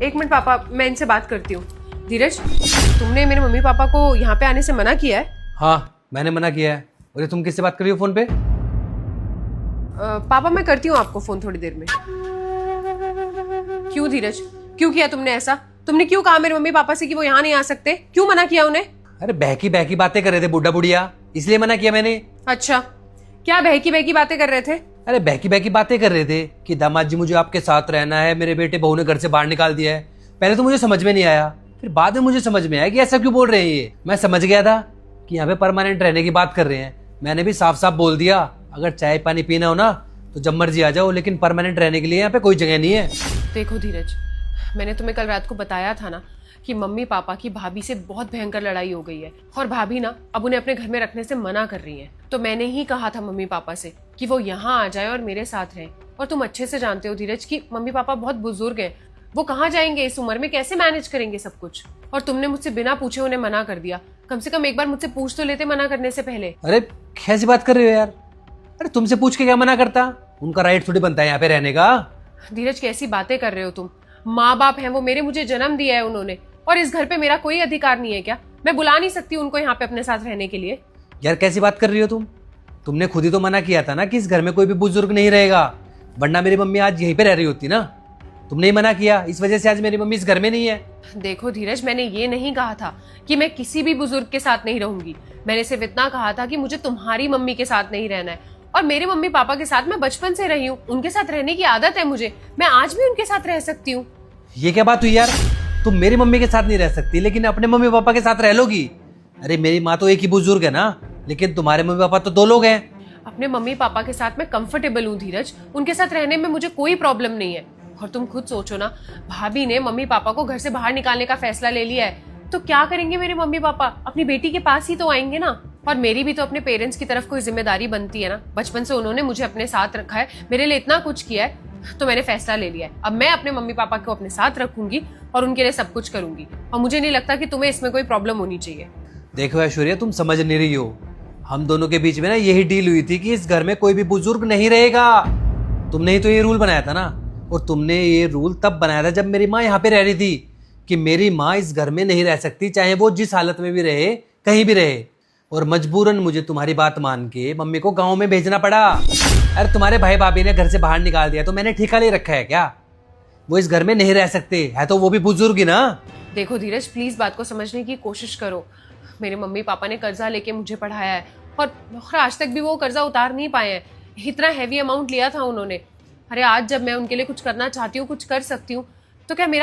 एक मिनट पापा, मैं इनसे बात करती हूँ। धीरज, तुमने मेरे मम्मी पापा को यहाँ पे आने से मना किया है? हाँ, मैंने मना किया है। और ये तुम किससे बात कर रही हो फोन पे? पापा मैं करती हूँ आपको फोन थोड़ी देर में। क्यों धीरज, क्यों किया तुमने ऐसा? तुमने क्यों कहा मेरे मम्मी पापा से कि वो यहाँ नहीं आ सकते? क्यों मना किया उन्हें? अरे बहकी बहकी बातें कर रहे थे बुड्ढा बुढ़िया, इसलिए मना किया मैंने। अच्छा, क्या बहकी बहकी बातें कर रहे थे? अरे बहकी बहकी बातें कर रहे थे कि दामाद जी मुझे आपके साथ रहना है, मेरे बेटे बहू ने घर से बाहर निकाल दिया है। पहले तो मुझे समझ में नहीं आया, फिर बाद में मुझे समझ में आया कि ऐसा क्यों बोल रहे हैं ये। मैं समझ गया था कि यहाँ पे परमानेंट रहने की बात कर रहे हैं। मैंने भी साफ साफ बोल दिया, अगर चाय पानी पीना हो ना तो जब मर्जी आ जाओ, लेकिन परमानेंट रहने के लिए यहाँ पे कोई जगह नहीं है। देखो धीरज, मैंने तुम्हें कल रात को बताया था ना कि मम्मी पापा की भाभी से बहुत भयंकर लड़ाई हो गई है और भाभी ना अब उन्हें अपने घर में रखने से मना कर रही है। तो मैंने ही कहा था मम्मी पापा से कि वो यहाँ आ जाए और मेरे साथ रहें। और तुम अच्छे से जानते हो धीरज कि मम्मी पापा बहुत बुजुर्ग हैं, वो कहाँ जाएंगे इस उम्र में, कैसे मैनेज करेंगे सब कुछ। और तुमने मुझसे बिना पूछे उन्हें मना कर दिया। कम से कम एक बार मुझसे पूछ तो लेते मना करने से पहले। अरे कैसी बात कर रहे हो यार? अरे तुमसे पूछ के क्या मना करता? उनका राइट थोड़ी बनता है यहाँ पे रहने का। धीरज कैसी बातें कर रहे हो तुम? माँ बाप हैं वो, मेरे, मुझे जन्म दिया है उन्होंने, और इस घर पे मेरा कोई अधिकार नहीं है क्या? मैं बुला नहीं सकती उनको यहाँ पे अपने साथ रहने के लिए? यार कैसी बात कर रही हो तुम? तुमने खुद ही तो मना किया था ना कि इस घर में कोई भी बुजुर्ग नहीं रहेगा, वरना मेरी मम्मी आज यहीं पे रह रही होती ना। तुमने ही मना किया, इस वजह से आज मेरी मम्मी इस घर में नहीं है। देखो धीरज, मैंने ये नहीं कहा था कि मैं किसी भी बुजुर्ग के साथ नहीं रहूंगी। मैंने सिर्फ इतना कहा था कि मुझे तुम्हारी मम्मी के साथ नहीं रहना है। और मेरे मम्मी पापा के साथ मैं बचपन से रही हूँ, उनके साथ रहने की आदत है मुझे, मैं आज भी उनके साथ रह सकती हूँ। ये क्या बात हुई यार? तुम मेरी मम्मी के साथ नहीं रह सकती लेकिन अपने मम्मी पापा के साथ रह लोगी? अरे मेरी माँ तो एक ही बुजुर्ग है ना, लेकिन तुम्हारे मम्मी पापा तो दो लोग हैं। अपने मम्मी पापा के साथ मैं कंफर्टेबल हूँ धीरज, उनके साथ रहने में मुझे कोई प्रॉब्लम नहीं है। और तुम खुद सोचो ना, भाभी ने मम्मी पापा को घर से बाहर निकालने का फैसला ले लिया है, तो क्या करेंगे मेरे मम्मी पापा? अपनी बेटी के पास ही तो आएंगे ना। और मेरी भी तो अपने पेरेंट्स की तरफ कोई जिम्मेदारी बनती है ना। बचपन से उन्होंने मुझे अपने साथ रखा है, मेरे लिए इतना कुछ किया है, तो मैंने फैसला ले लिया है। अब मैं अपने मम्मी पापा को अपने साथ रखूंगी और उनके लिए सब कुछ करूंगी। और मुझे नहीं लगता कि तुम्हें इसमें कोई प्रॉब्लम होनी चाहिए। देखो ऐश्वर्या, तुम समझ नहीं रही हो। हम दोनों के बीच में ना यही डील हुई थी कि इस घर में कोई भी बुजुर्ग नहीं रहेगा। तुमने ही तो ये रूल बनाया था ना। और तुमने ये रूल तब बनाया था जब मेरी माँ यहाँ पे रह रही थी कि मेरी माँ इस घर में नहीं रह सकती, चाहे वो जिस हालत में भी रहे, कहीं भी रहे। और मजबूरन मुझे तुम्हारी बात मान के मम्मी को गाँव में भेजना पड़ा। अरे तुम्हारे भाई भाभी ने घर से बाहर निकाल दिया तो मैंने ठेका ले रखा है क्या? वो इस घर में नहीं रह सकते है तो वो भी बुजुर्ग ही ना। देखो धीरज, प्लीज बात को समझने की कोशिश करो। मेरे मम्मी पापा ने कर्जा लेके मुझे पढ़ाया है और आज तक भी वो कर्जा उतार नहीं पाए हैं। इतना हैवी अमाउंट लिया था उन्होंने। अरे आज जब मैं उनके लिए कुछ करना चाहती हूँ, कुछ कर सकती हूँ, तो क्या मेरा